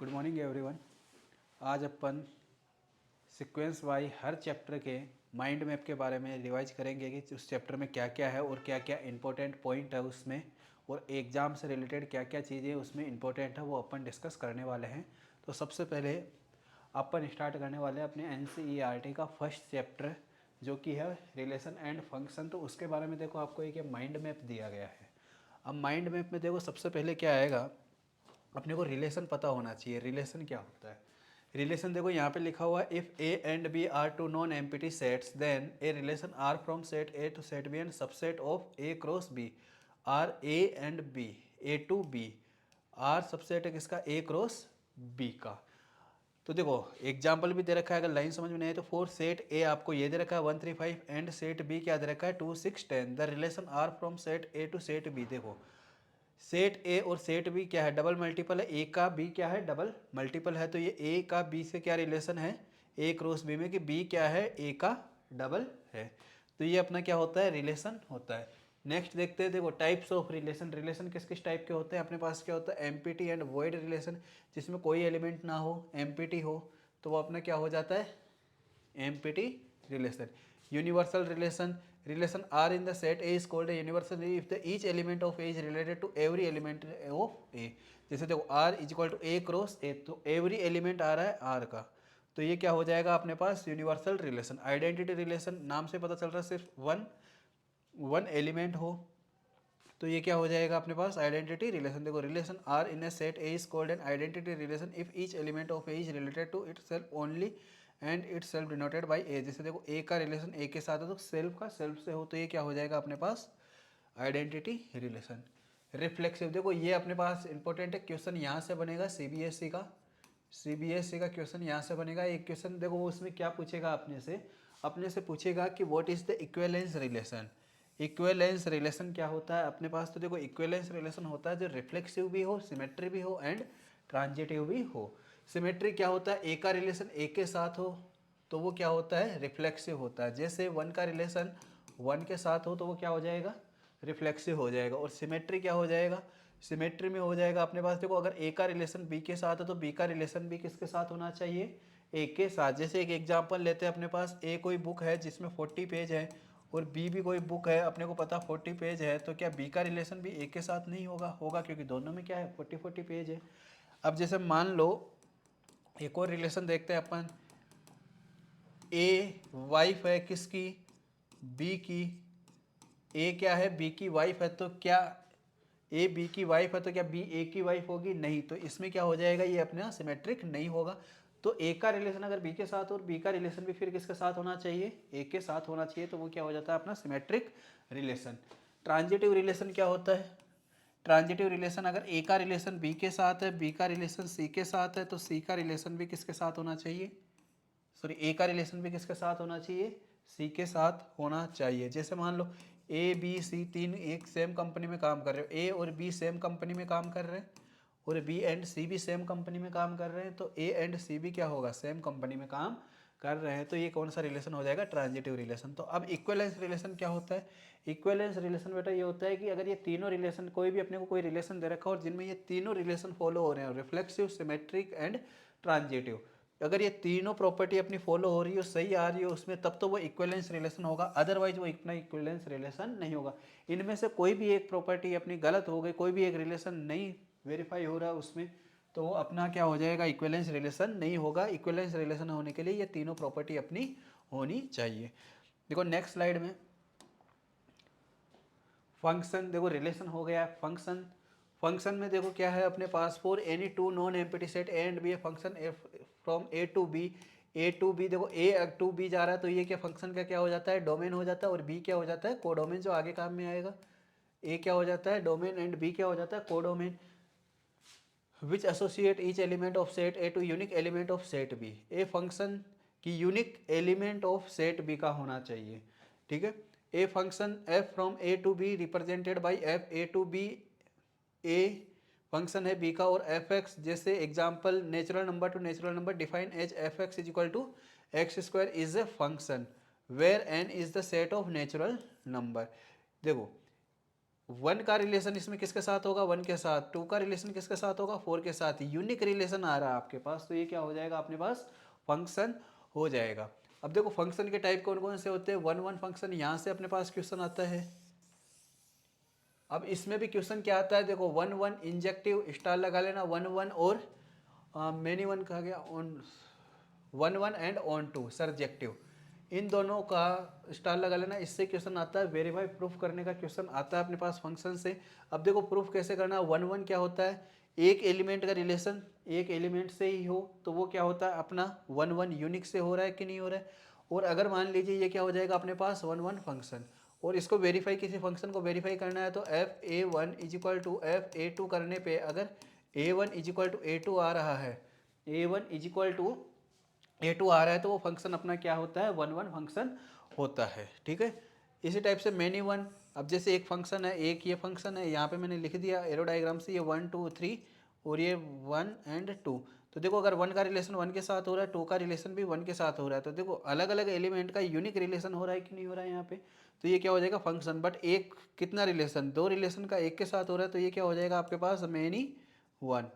Good morning everyone. आज अपन sequence Y हर chapter के mind map के बारे में रिवाइज करेंगे कि उस चैप्टर में क्या क्या है और क्या क्या इंपॉर्टेंट पॉइंट है उसमें, और एग्ज़ाम से रिलेटेड क्या क्या चीज़ें उसमें इंपॉर्टेंट है वो अपन डिस्कस करने वाले हैं। तो सबसे पहले अपन स्टार्ट करने वाले हैं अपने NCERT का फर्स्ट चैप्टर जो कि है रिलेशन एंड फंक्शन। तो उसके बारे में देखो आपको एक माइंड मैप दिया गया है। अब माइंड मैप में देखो सबसे पहले क्या आएगा, अपने को रिलेशन पता होना चाहिए। रिलेशन क्या होता है? रिलेशन देखो यहाँ पे लिखा हुआ है, if A and B are two non empty sets then A relation R from set A to set B and subset of A cross B R A and B, A to B R subset है किसका? ए cross B का। तो देखो example भी दे रखा है, अगर line समझ में नहीं है तो फोर सेट ए आपको ये दे रखा है 135 एंड सेट बी क्या दे रखा है 2 6 10। The relation R from set A to set B. देखो सेट ए और सेट बी क्या है? डबल मल्टीपल है। ए का बी क्या है? डबल मल्टीपल है। तो ये ए का बी से क्या रिलेशन है? ए क्रॉस बी में कि बी क्या है? ए का डबल है। तो ये अपना क्या होता है? रिलेशन होता है। नेक्स्ट देखते हैं, देखो टाइप्स ऑफ रिलेशन। रिलेशन किस किस टाइप के होते हैं अपने पास? क्या होता है? एम्पिटी एंड वॉइड रिलेशन, जिसमें कोई एलिमेंट ना हो, एम्पिटी हो तो वो अपना क्या हो जाता है? Empty relation. Universal relation, relation R in the set A is called a universal if the each element of A is related to every element of A. जैसे देखो R is equal to A cross A, तो every element आ रहा है are का, तो ये क्या हो जाएगा अपने पास? Universal relation. आइडेंटिटी रिलेशन, नाम से पता चल रहा है सिर्फ वन एलिमेंट हो तो ये क्या हो जाएगा अपने पास? Identity relation. देखो relation R in a set A is called an identity relation if each element of A is related to itself only and itself denoted by A. जैसे देखो ए का रिलेशन ए के साथ है तो self का self से हो, तो ये क्या हो जाएगा अपने पास? Identity relation. रिफ्लेक्सिव, देखो ये अपने पास इंपॉर्टेंट है, क्वेश्चन यहाँ से बनेगा सीबीएसई का। सीबीएसई का क्वेश्चन यहाँ से बनेगा। एक क्वेश्चन देखो उसमें क्या पूछेगा अपने से पूछेगा कि what is the equivalence relation. Equivalence relation क्या होता है अपने पास? तो देखो इक्विवेलेंस रिलेशन होता है जो रिफ्लेक्सिव भी हो, सिमेट्री भी हो एंड ट्रांजिटिव भी हो। सिमेट्री क्या होता है? ए का रिलेशन ए के साथ हो तो वो क्या होता है? रिफ्लेक्सिव होता है। जैसे वन का रिलेशन वन के साथ हो तो वो क्या हो जाएगा? रिफ्लेक्सिव हो जाएगा। और सिमेट्री क्या हो जाएगा? सिमेट्री में हो जाएगा अपने पास, देखो अगर ए का रिलेशन बी के साथ है तो बी का रिलेशन भी किसके साथ होना चाहिए? ए के साथ। जैसे एक एग्जांपल लेते हैं अपने पास, ए कोई बुक है जिसमें 40 पेज है और बी भी कोई बुक है अपने को पता 40 पेज है, तो क्या बी का रिलेशन भी ए के साथ नहीं होगा? होगा, क्योंकि दोनों में क्या है? 40 पेज है। अब जैसे मान लो एक और रिलेशन देखते हैं अपन, ए वाइफ है किसकी? बी की। ए क्या है? बी की वाइफ है, तो क्या ए बी की वाइफ है तो क्या बी ए की वाइफ होगी? नहीं। तो इसमें क्या हो जाएगा? ये अपना सिमेट्रिक नहीं होगा। तो ए का रिलेशन अगर बी के साथ और बी का रिलेशन भी फिर किसके साथ होना चाहिए? ए के साथ होना चाहिए, तो वो क्या हो जाता है अपना? Symmetric relation. ट्रांजिटिव रिलेशन क्या होता है? ट्रांजिटिव रिलेशन, अगर ए का रिलेशन बी के साथ है, बी का रिलेशन सी के साथ है, तो सी का रिलेशन भी किसके साथ होना चाहिए? सॉरी, ए का रिलेशन भी किसके साथ होना चाहिए? सी के साथ होना चाहिए। जैसे मान लो ए बी सी तीन एक सेम कंपनी में काम कर रहे हो, ए और बी सेम कंपनी में काम कर रहे हैं और बी एंड सी भी सेम कंपनी में काम कर रहे हैं, तो ए एंड सी भी क्या होगा? सेम कंपनी में काम कर रहे हैं, तो ये कौन सा रिलेशन हो जाएगा? Transitive relation. तो अब इक्विवेलेंस रिलेशन क्या होता है? इक्विवेलेंस रिलेशन बेटा ये होता है कि अगर ये तीनों रिलेशन, कोई भी अपने को कोई रिलेशन दे रखा हो और जिनमें ये तीनों रिलेशन फॉलो हो रहे हैं, रिफ्लेक्सिव, सिमेट्रिक एंड ट्रांजिटिव, अगर ये तीनों प्रॉपर्टी अपनी फॉलो हो रही हो, सही आ रही हो उसमें, तब तो वो इक्विवेलेंस रिलेशन होगा, अदरवाइज वो इतना इक्विवेलेंस रिलेशन नहीं होगा। इनमें से कोई भी एक प्रॉपर्टी अपनी गलत हो गई, कोई भी एक रिलेशन नहीं वेरीफाई हो रहा उसमें, तो वो अपना क्या हो जाएगा? इक्विवेलेंस रिलेशन नहीं होगा। इक्विवेलेंस रिलेशन होने के लिए ये तीनों प्रॉपर्टी अपनी होनी चाहिए। देखो नेक्स्ट स्लाइड में फंक्शन, देखो रिलेशन हो गया। फंक्शन, फंक्शन में देखो क्या है अपने पास? For any two non empty set A and B, function from A to B, A to B, देखो ए टू बी जा रहा है तो ये क्या फंक्शन का क्या हो जाता है? डोमेन हो जाता है, और बी क्या हो जाता है? कोडोमेन, जो आगे काम में आएगा। ए क्या हो जाता है? डोमेन, एंड बी क्या हो जाता है? Codomain. Which associate each element of set A to unique element of set B. A function की unique element of set B का होना चाहिए, ठीक है। A function F from A to B represented by F A to B, a function है B का, और F X, जैसे example natural number to natural number define as F X is equal to X square is a function where N is the set of natural number. देखो 1 का relation इसमें किसके साथ होगा, 1 के साथ। 2 का रिलेशन किसके साथ होगा, 4 के साथ। यूनिक रिलेशन आ रहा है आपके पास, तो ये क्या हो जाएगा अपने पास, फंक्शन हो जाएगा। अब देखो फंक्शन के टाइप कौन कौन से होते हैं, 1 1 फंक्शन, यहाँ से अपने पास क्वेश्चन आता है। अब इसमें भी क्वेश्चन क्या आता है, देखो 1 1 इंजेक्टिव स्टार लगा लेना, 1 1 और मैनी वन कहा गया, ऑन 1 1 एंड ऑन 2 सरजेक्टिव, इन दोनों का स्टार लगा लेना। इससे क्वेश्चन आता है, वेरीफाई प्रूफ करने का क्वेश्चन आता है अपने पास फंक्शन से। अब देखो प्रूफ कैसे करना, 1 1 क्या होता है, एक एलिमेंट का रिलेशन एक एलिमेंट से ही हो तो वो क्या होता है अपना 1 1 यूनिक से हो रहा है कि नहीं हो रहा है। और अगर मान लीजिए ये क्या हो जाएगा अपने पास 1 1 फंक्शन, और इसको वेरीफाई, किसी फंक्शन को वेरीफाई करना है तो f(a1) = f(a2) करने पे अगर a1 = a2 आ रहा है, a1 = a2 आ रहा है, तो वो फंक्शन अपना क्या होता है, 1 1 फंक्शन होता है। ठीक है, इसी टाइप से मैनी वन, अब जैसे एक फंक्शन है, एक ये फंक्शन है, यहाँ पे मैंने लिख दिया एरो डायग्राम से, ये 1 2 3 और ये 1 एंड 2। तो देखो अगर 1 का रिलेशन 1 के साथ हो रहा है, 2 का रिलेशन भी 1 के साथ हो रहा है, तो देखो अलग अलग एलिमेंट का यूनिक रिलेशन हो रहा है कि नहीं हो रहा है यहाँ पे। तो ये क्या हो जाएगा फंक्शन, बट एक कितना रिलेशन, 2 रिलेशन का एक के साथ हो रहा है, तो ये क्या हो जाएगा आपके पास मैनी वन।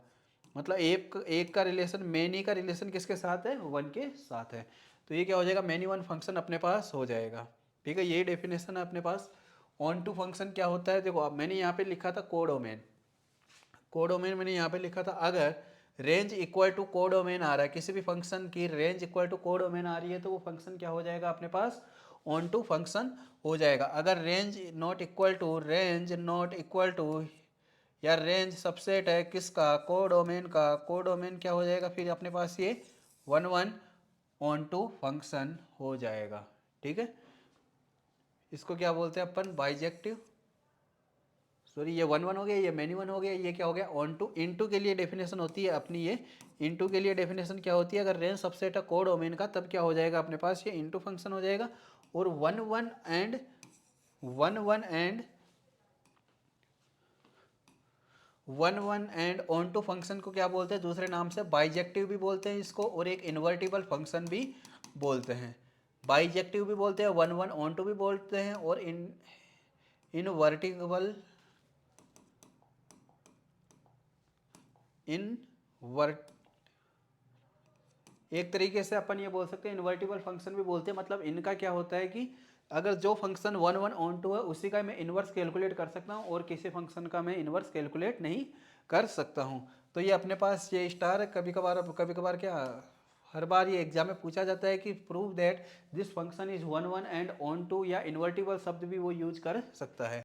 मतलब एक का रिलेशन, मैनी का रिलेशन किसके साथ है, 1 के साथ है, तो ये क्या हो जाएगा मैनी वन फंक्शन अपने पास हो जाएगा। ठीक है, यही डेफिनेशन है अपने पास। ऑन टू फंक्शन क्या होता है, देखो अब मैंने यहाँ पे लिखा था कोडोमेन, कोडोमेन मैंने यहाँ पे लिखा था, अगर रेंज इक्वल टू कोडोमेन आ रहा है, किसी भी फंक्शन की रेंज इक्वल टू कोडोमेन आ रही है, तो वो फंक्शन क्या हो जाएगा अपने पास, ऑन टू फंक्शन हो जाएगा। अगर रेंज नॉट इक्वल टू या रेंज सबसेट है किसका, कोडोमेन का, कोडोमेन क्या हो जाएगा फिर अपने पास ये 1 1 ऑन टू फंक्शन हो जाएगा। ठीक है, इसको क्या बोलते हैं अपन, बाइजेक्टिव, सॉरी ये 1 1 हो गया, ये मैनी वन हो गया, ये क्या हो गया ऑन टू। इनटू के लिए डेफिनेशन होती है अपनी, ये इनटू के लिए डेफिनेशन क्या होती है, अगर रेंज सबसेट है कोडोमेन का, तब क्या हो जाएगा अपने पास, ये इनटू फंक्शन हो जाएगा। और 1 1 and 1 1 and onto function को क्या बोलते हैं, दूसरे नाम से बाइजेक्टिव भी बोलते हैं इसको, और एक इन्वर्टिबल फंक्शन भी बोलते हैं। बाइजेक्टिव भी बोलते हैं, 1 1 ऑन टू भी बोलते हैं, और इनवर्टिबल एक तरीके से अपन ये बोल सकते हैं इन्वर्टिबल फंक्शन भी बोलते हैं। मतलब इनका क्या होता है कि अगर जो फंक्शन 1 1 ऑन टू है उसी का मैं इन्वर्स कैलकुलेट कर सकता हूँ, और किसी फंक्शन का मैं इन्वर्स कैलकुलेट नहीं कर सकता हूँ। तो ये अपने पास ये स्टार कभी कभार क्या, हर बार ये एग्जाम में पूछा जाता है कि prove that this function is 1 1 and onto, या इन्वर्टिबल शब्द भी वो यूज कर सकता है।